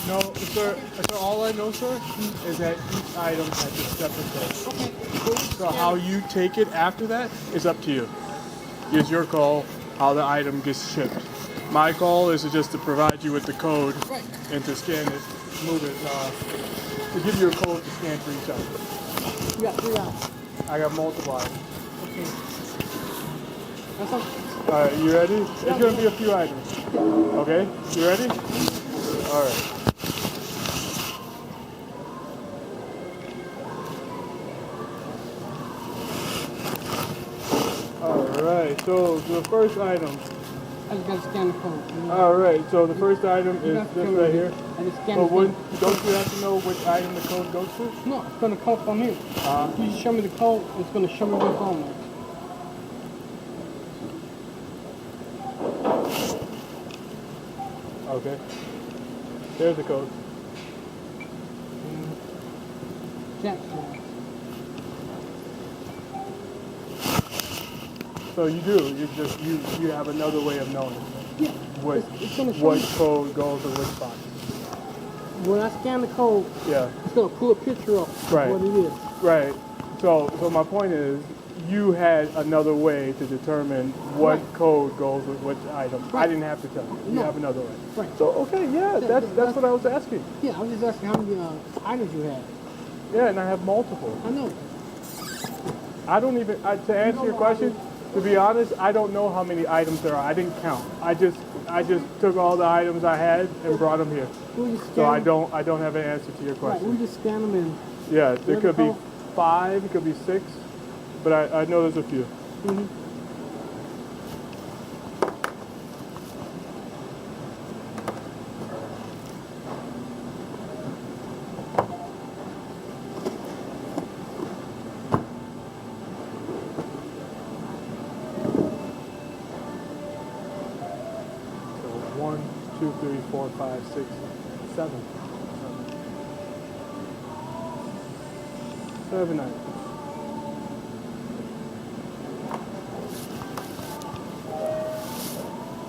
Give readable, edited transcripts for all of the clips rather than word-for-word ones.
No, sir. So all I know, sir, is that each item has a separate code. Okay. So how you take it after that is up to you. It's your call how the item gets shipped. My call is just to provide you with the code and to scan it, move it, to give you a code to scan for each item. You got 3 items. I got multiple items. Okay. That's okay. All right, you ready? It's going to be a few items. Okay, you ready? All right. Alright, so the first item. I just got to scan the code. Alright, so the first item is this right here. I just scan So the code. don't you have to know which item the code goes to? No, it's going to come from here. You just show me the code, it's going to show me what's on there. Okay. There's the code. Jackson. So you do. You have another way of knowing Yeah. what code goes to which box. When I scan the code, Yeah. it's going to pull a picture up of Right. what it is. Right. So my point is, you had another way to determine what code goes with which item. I didn't have to tell you. You have another way. Right. So okay, yeah, that's what I was asking. Yeah, I was just asking how many items you had. Yeah, and I have multiple. I know. I don't even, to answer your question, to be honest, I don't know how many items there are. I didn't count. I just took all the items I had and brought them here. So I don't have an answer to your question. Right, we just scan them in. Yeah, there could be 5, it could be 6, but I know there's a few. Mm-hmm. So 1, 2, 3, 4, 5, 6, 7. 7 items.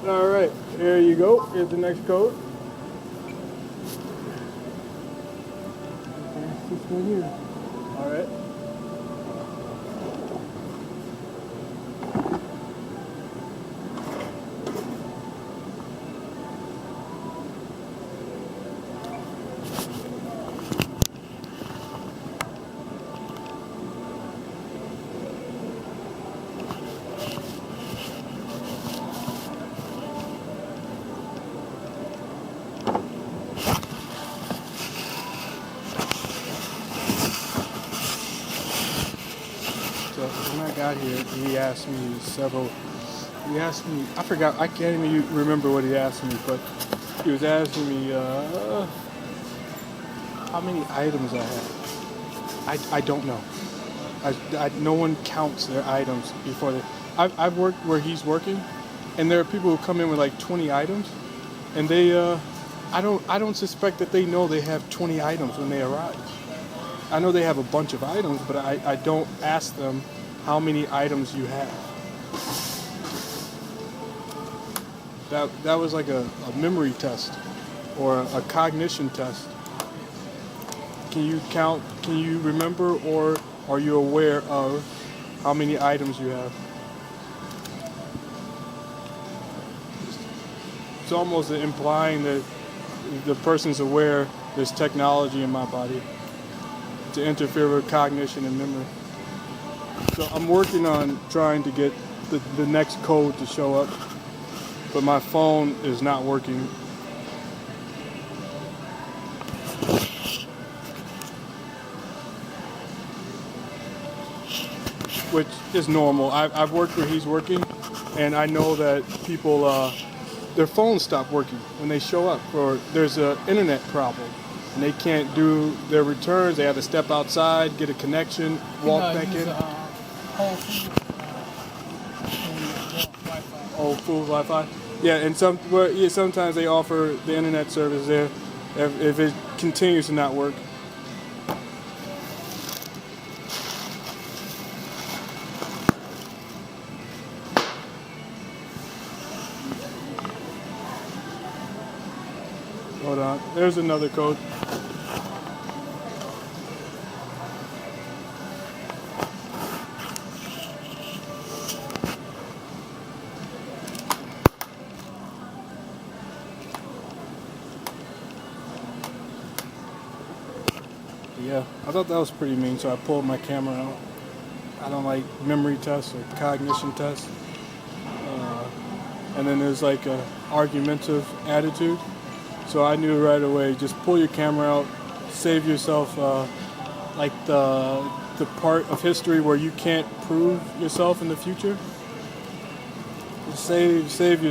All right, here you go. Here's the next code. This one here. All right. So when I got here, he asked me, I forgot, I can't even remember what he asked me, but he was asking me how many items I had. I don't know. No one counts their items before they. I've worked where he's working, and there are people who come in with like 20 items, and they, I don't suspect that they know they have 20 items when they arrive. I know they have a bunch of items, but I don't ask them how many items you have. That was like a memory test or a cognition test. Can you count, can you remember, or are you aware of how many items you have? It's almost implying that the person's aware there's technology in my body to interfere with cognition and memory. So I'm working on trying to get the next code to show up, but my phone is not working. Which is normal. I've worked where he's working, and I know that people, their phones stop working when they show up, or there's an internet problem. And they can't do their returns. They have to step outside, get a connection, walk back in. Whole Foods Wi-Fi. Yeah, and sometimes they offer the internet service there if it continues to not work. Hold on. There's another code. Yeah, I thought that was pretty mean, so I pulled my camera out. I don't like memory tests or cognition tests. And then there's like a argumentative attitude. So I knew right away, just pull your camera out, save yourself like the part of history where you can't prove yourself in the future. Save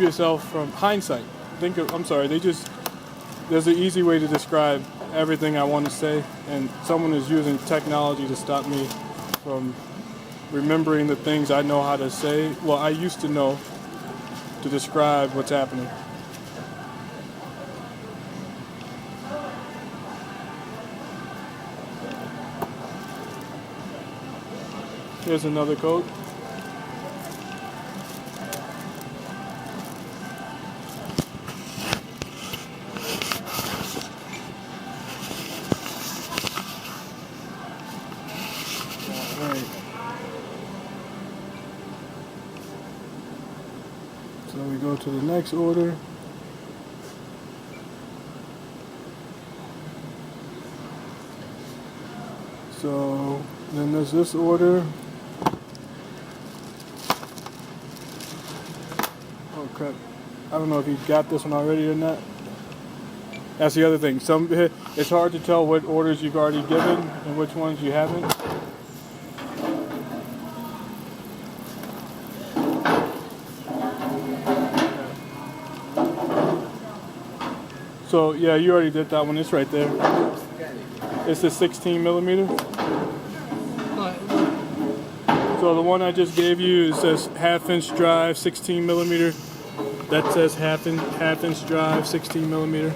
yourself from hindsight. There's an easy way to describe everything I want to say, and someone is using technology to stop me from remembering the things I know how to say. Well, I used to know to describe what's happening. Here's another code. So we go to the next order. So then there's this order. Oh crap. I don't know if you got this one already or not. That's the other thing. It's hard to tell what orders you've already given and which ones you haven't. So yeah, you already did that one. It's right there. It's the 16 millimeter. So the one I just gave you, it says half-inch drive, 16 millimeter. That says half-inch drive, 16 millimeter.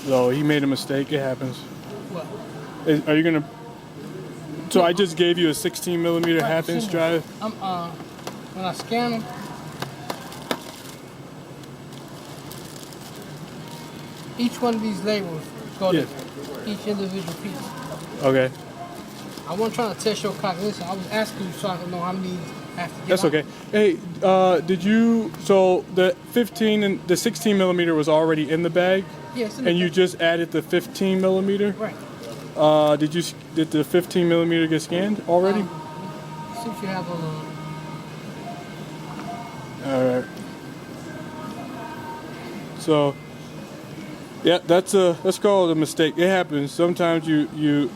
So he made a mistake. It happens. What? Are you gonna? So I just gave you a 16 millimeter half-inch drive. When I scan them, each one of these labels go to each individual piece. Okay. I wasn't trying to test your cognition. I was asking you so I can know how many have to get That's out. okay. Hey, did you? So the 15 and the 16 millimeter was already in the bag. Yes. And you just added the 15 millimeter. Right. Did the 15 millimeter get scanned already? See if you have a. All right. So, yeah, that's called a mistake. It happens. Sometimes you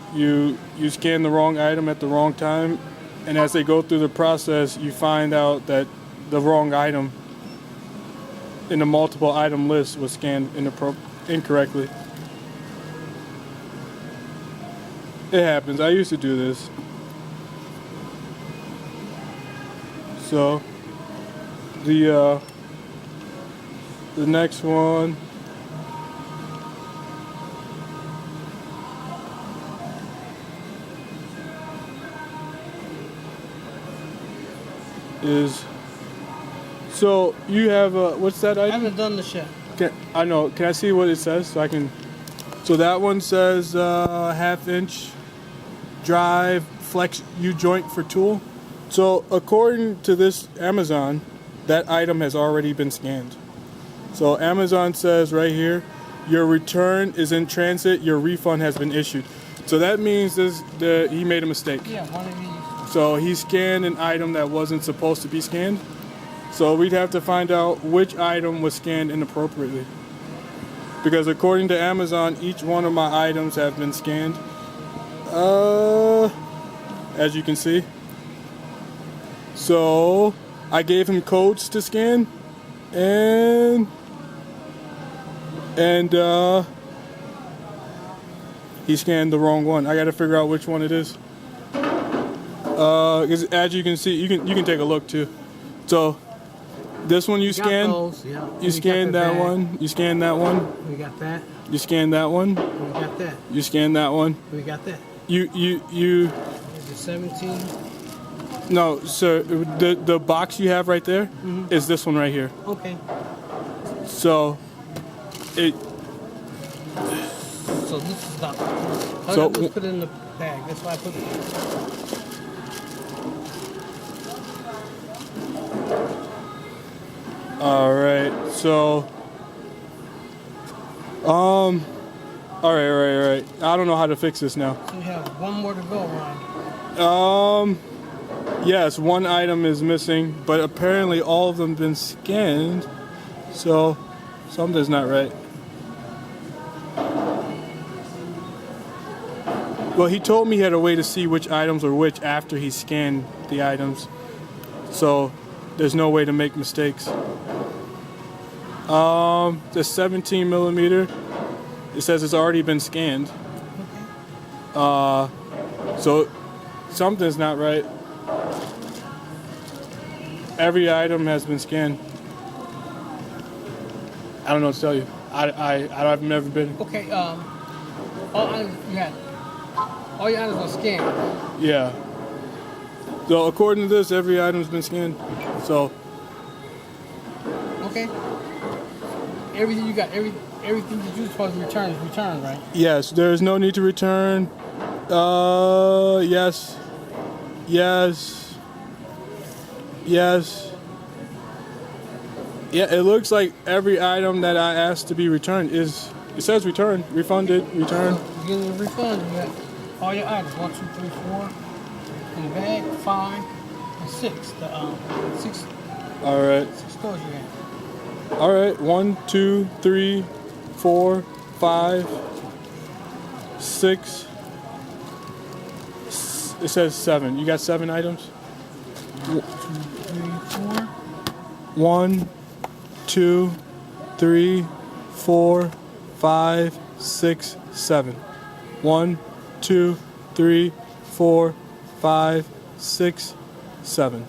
scan the wrong item at the wrong time, and as they go through the process, you find out that the wrong item in the multiple item list was scanned incorrectly. It happens. I used to do this. So the next one is, so you have what's that I item? haven't done this yet. I know. Can I see what it says so I can? So that one says half-inch drive flex U-joint for tool. So according to this Amazon, that item has already been scanned. So Amazon says right here, your return is in transit. Your refund has been issued. So that means he made a mistake. Yeah, one of these. So he scanned an item that wasn't supposed to be scanned. So we'd have to find out which item was scanned inappropriately. Because according to Amazon, each one of my items have been scanned. As you can see. So I gave him codes to scan, and he scanned the wrong one. I got to figure out which one it is. 'Cause as you can see, you can take a look too. So this one you We got scan. those, yeah. You scan that one. You scan that one. We got that. You scan that one. We got that. You scan that one. We got that. You. Is it 17? No, sir. The box you have right there is this one right here. Okay. So it. So this is not. So Let's put it in the bag. That's why I put it. All right. So. All right. I don't know how to fix this now. So we have one more to go, Ryan. Yes, one item is missing, but apparently all of them have been scanned, so something's not right. Well, he told me he had a way to see which items were which after he scanned the items, so there's no way to make mistakes. The 17 millimeter, it says it's already been scanned. So something's not right. Every item has been scanned. I don't know what to tell you. I've never been. Okay. All your items are scanned. Yeah. So according to this, every item's been scanned. So. Okay. Everything you got, everything that you're supposed to return is returned, right? Yes. There is no need to return. Yes. Yeah, it looks like every item that I asked to be returned is, it says returned, refunded, returned. So getting a refund, you got all your items, 1, 2, 3, 4, in the bag, 5, and 6. Six All right. stores you have. All right. 1, 2, 3, 4, 5, 6. It says 7. You got 7 items? 2, 3, 4. 1, 2, 3, 4, 5, 6, 7. 1, 2, 3, 4, 5, 6, 7.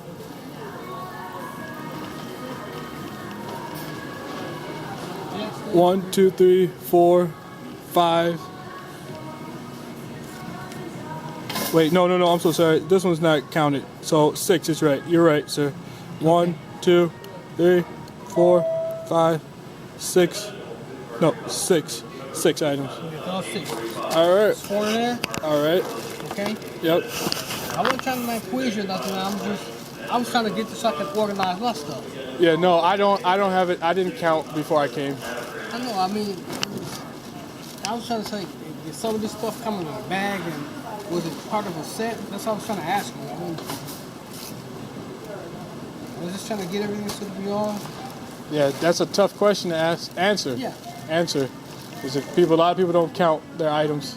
One, two, three, 4, 5. Wait, no, I'm so sorry. This one's not counted. So 6 is right. You're right, sir. 1, 2, 3, 4, 5, 6. No, 6. 6 items. You got those 6. All right. 4 in there. All right. Okay. Yep. I wasn't trying to like quiz you or nothing. I was trying to get this so I can organize my stuff. Yeah. No, I don't have it. I didn't count before I came. I know. I mean, I was trying to say, did some of this stuff come in a bag and was it part of a set? That's what I was trying to ask you. I mean, I was just trying to get everything so that we all. Yeah, that's a tough question to answer. Yeah. Answer. Because a lot of people don't count their items.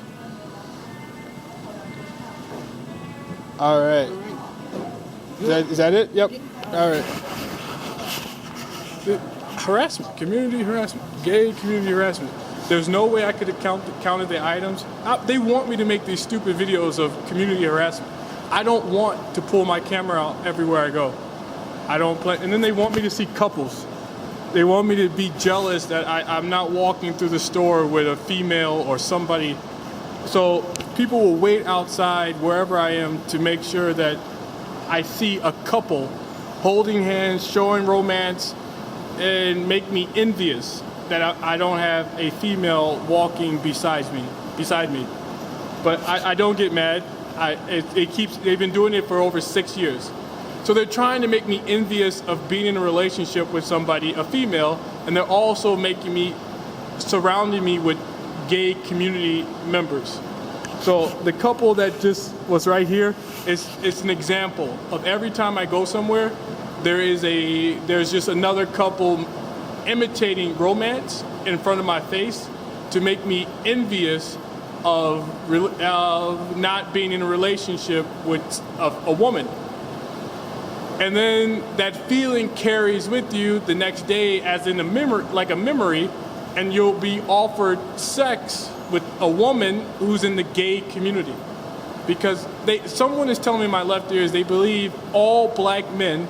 All right. Is that it? Yep. All right. Harassment, community harassment, gay community harassment. There's no way I could have counted the items. They want me to make these stupid videos of community harassment. I don't want to pull my camera out everywhere I go. I don't play. And then they want me to see couples. They want me to be jealous that I'm not walking through the store with a female or somebody. So people will wait outside wherever I am to make sure that I see a couple holding hands, showing romance, and make me envious that I don't have a female walking beside me. But I don't get mad. They've been doing it for over 6 years. So they're trying to make me envious of being in a relationship with somebody, a female, and they're also surrounding me with gay community members. So the couple that just was right here it's an example of every time I go somewhere, there's just another couple imitating romance in front of my face to make me envious of not being in a relationship with a woman. And then that feeling carries with you the next day as in a memory, and you'll be offered sex with a woman who's in the gay community. Because someone is telling me in my left ears they believe all black men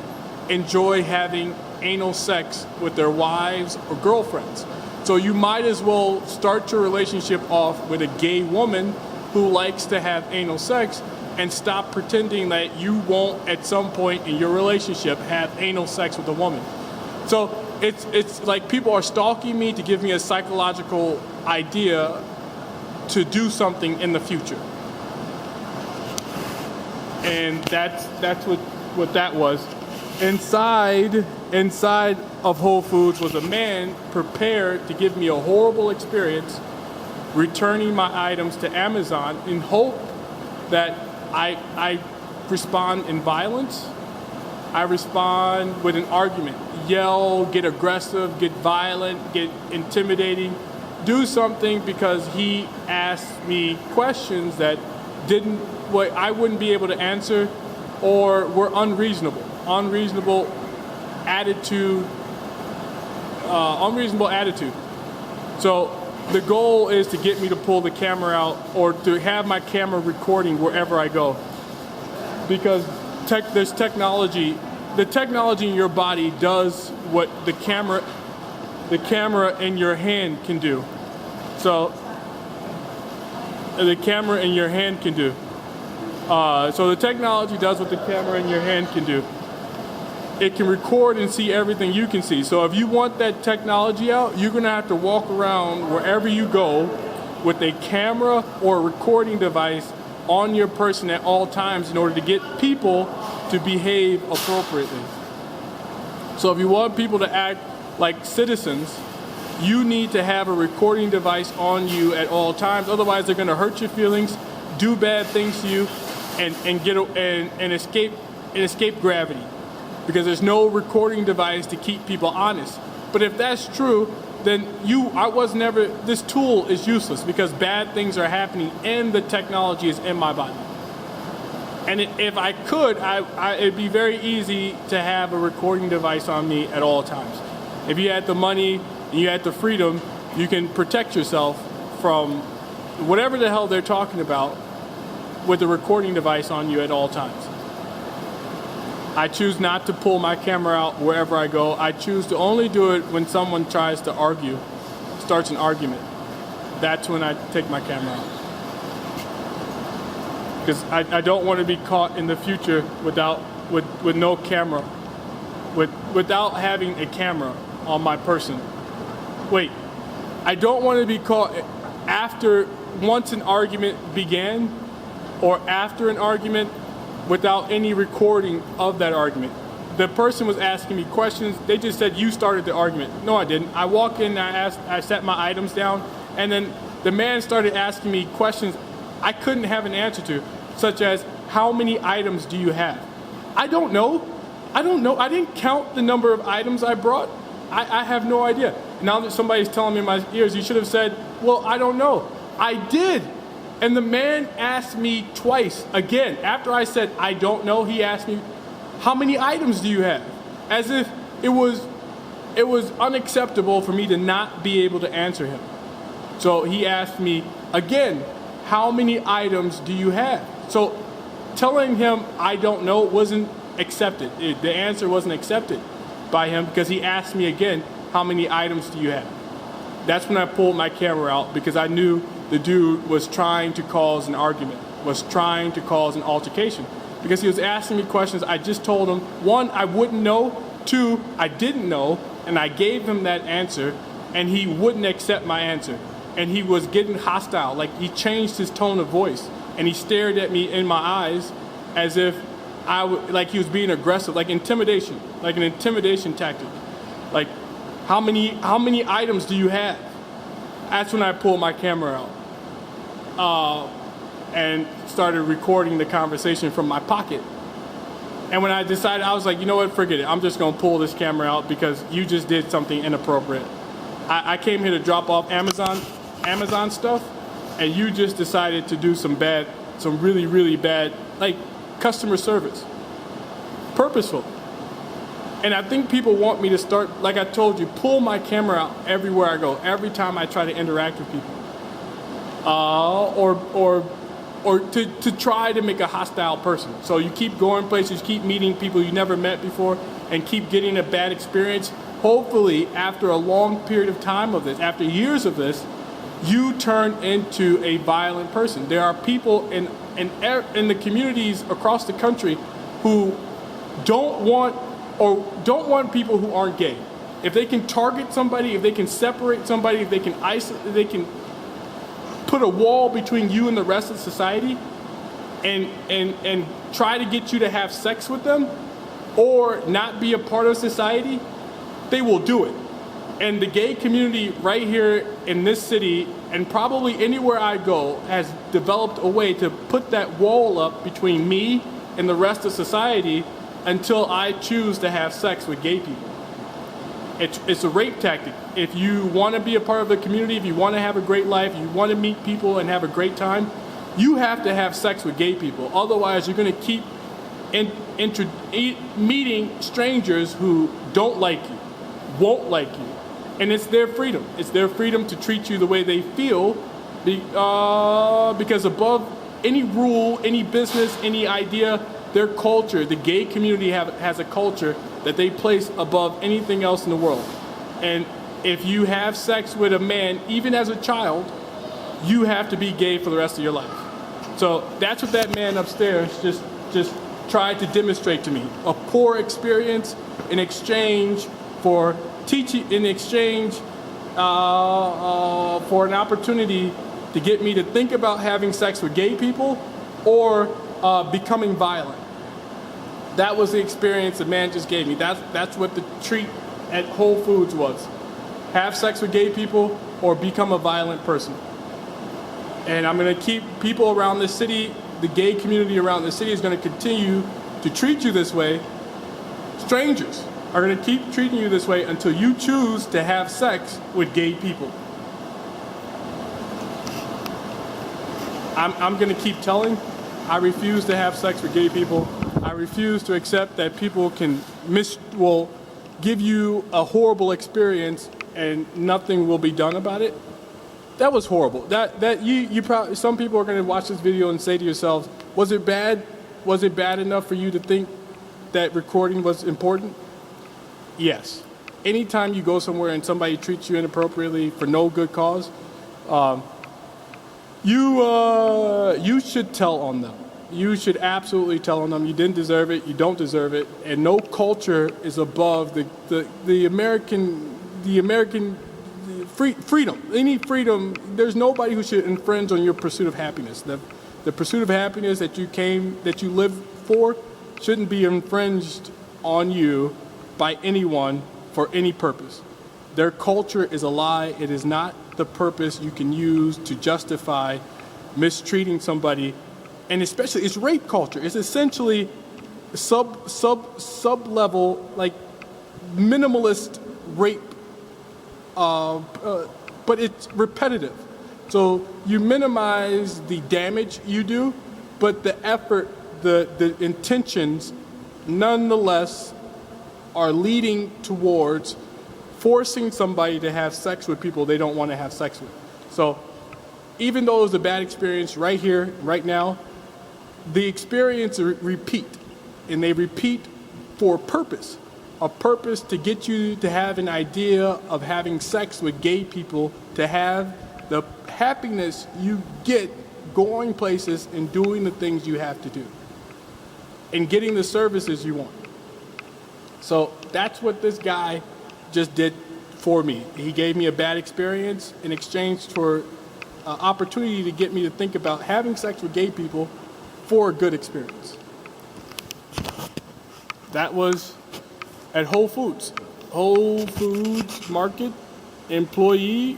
enjoy having anal sex with their wives or girlfriends. So you might as well start your relationship off with a gay woman who likes to have anal sex, and stop pretending that you won't at some point in your relationship have anal sex with a woman. So it's like people are stalking me to give me a psychological idea to do something in the future. And that's what that was. Inside of Whole Foods was a man prepared to give me a horrible experience, returning my items to Amazon in hope that I respond in violence. I respond with an argument, yell, get aggressive, get violent, get intimidating, do something because he asked me questions that I wouldn't be able to answer, or were unreasonable attitude. So the goal is to get me to pull the camera out, or to have my camera recording wherever I go. Because there's technology. The technology in your body does what the camera in your hand can do. So the camera in your hand can do. So the technology does what the camera in your hand can do. It can record and see everything you can see. So if you want that technology out, you're gonna have to walk around wherever you go with a camera or a recording device on your person at all times in order to get people to behave appropriately. So if you want people to act like citizens, you need to have a recording device on you at all times. Otherwise, they're gonna hurt your feelings, do bad things to you, and escape gravity. Because there's no recording device to keep people honest. But if that's true, then this tool is useless, because bad things are happening and the technology is in my body. And if I could, it'd be very easy to have a recording device on me at all times. If you had the money and you had the freedom, you can protect yourself from whatever the hell they're talking about with a recording device on you at all times. I choose not to pull my camera out wherever I go. I choose to only do it when someone tries to argue, starts an argument. That's when I take my camera out. Because I don't want to be caught in the future with no camera, without having a camera on my person. Wait, I don't want to be caught once an argument began, or after an argument, without any recording of that argument. The person was asking me questions. They just said, you started the argument. No, I didn't. I walked in, I set my items down, and then the man started asking me questions I couldn't have an answer to, such as, how many items do you have? I don't know. I didn't count the number of items I brought. I have no idea. Now that somebody's telling me in my ears, you should have said, well, I don't know. I did. And the man asked me twice, again, after I said, I don't know, he asked me, how many items do you have? As if it was unacceptable for me to not be able to answer him. So he asked me again, how many items do you have? So telling him I don't know wasn't accepted. The answer wasn't accepted by him, because he asked me again, how many items do you have? That's when I pulled my camera out, because I knew the dude was trying to cause an argument, was trying to cause an altercation, because he was asking me questions. I just told him, one, I wouldn't know, two, I didn't know, and I gave him that answer, and he wouldn't accept my answer. And he was getting hostile, like he changed his tone of voice, and he stared at me in my eyes as if like he was being aggressive, like intimidation, like an intimidation tactic. Like, how many items do you have? That's when I pulled my camera out and started recording the conversation from my pocket. And when I decided, I was like, you know what, forget it. I'm just gonna pull this camera out because you just did something inappropriate. I came here to drop off Amazon stuff, and you just decided to do some really, really bad, like, customer service. Purposeful. And I think people want me to start, like I told you, pull my camera out everywhere I go, every time I try to interact with people. Or to try to make a hostile person. So you keep going places, you keep meeting people you never met before, and keep getting a bad experience, hopefully after a long period of time of this, after years of this, you turn into a violent person. There are people in the communities across the country who don't want people who aren't gay. If they can target somebody, if they can separate somebody, if they can isolate, they can put a wall between you and the rest of society, and try to get you to have sex with them or not be a part of society, they will do it. And the gay community right here in this city, and probably anywhere I go, has developed a way to put that wall up between me and the rest of society until I choose to have sex with gay people. It's a rape tactic. If you want to be a part of the community, if you want to have a great life, you want to meet people and have a great time, you have to have sex with gay people. Otherwise, you're going to keep meeting strangers who don't like you, won't like you. And it's their freedom. It's their freedom to treat you the way they feel, because above any rule, any business, any idea, their culture, the gay community has a culture that they place above anything else in the world. And if you have sex with a man, even as a child, you have to be gay for the rest of your life. So that's what that man upstairs just tried to demonstrate to me. A poor experience in exchange for teaching, in exchange for an opportunity to get me to think about having sex with gay people or becoming violent. That was the experience the man just gave me. That's what the treat at Whole Foods was. Have sex with gay people or become a violent person. And I'm going to keep people around the city, the gay community around the city is going to continue to treat you this way. Strangers are going to keep treating you this way until you choose to have sex with gay people. I'm going to keep telling. I refuse to have sex with gay people. I refuse to accept that people will give you a horrible experience and nothing will be done about it. That was horrible. That you probably, some people are going to watch this video and say to yourselves, was it bad? Was it bad enough for you to think that recording was important? Yes. Anytime you go somewhere and somebody treats you inappropriately for no good cause, you should tell on them. You should absolutely tell on them. You didn't deserve it. You don't deserve it. And no culture is above the American freedom. Any freedom. There's nobody who should infringe on your pursuit of happiness. The pursuit of happiness that you live for shouldn't be infringed on you by anyone for any purpose. Their culture is a lie. It is not the purpose you can use to justify mistreating somebody. And especially, it's rape culture. It's essentially sub-level, like minimalist rape, but it's repetitive. So you minimize the damage you do, but the effort, the intentions, nonetheless, are leading towards forcing somebody to have sex with people they don't want to have sex with. So even though it was a bad experience right here, right now, the experience repeat, and they repeat for a purpose to get you to have an idea of having sex with gay people, to have the happiness you get going places and doing the things you have to do, and getting the services you want. So that's what this guy just did for me. He gave me a bad experience in exchange for an opportunity to get me to think about having sex with gay people for a good experience. That was at Whole Foods. Whole Foods Market employee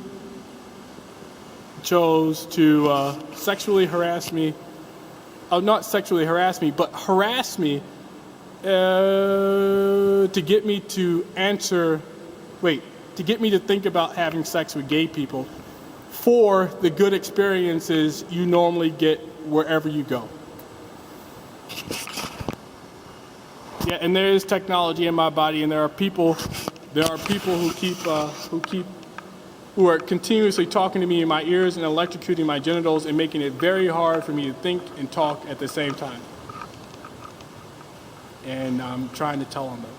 chose to sexually harass me. Not sexually harass me, but harass me to get me to get me to think about having sex with gay people for the good experiences you normally get wherever you go. Yeah, and there is technology in my body, and there are people who are continuously talking to me in my ears and electrocuting my genitals and making it very hard for me to think and talk at the same time. And I'm trying to tell on them.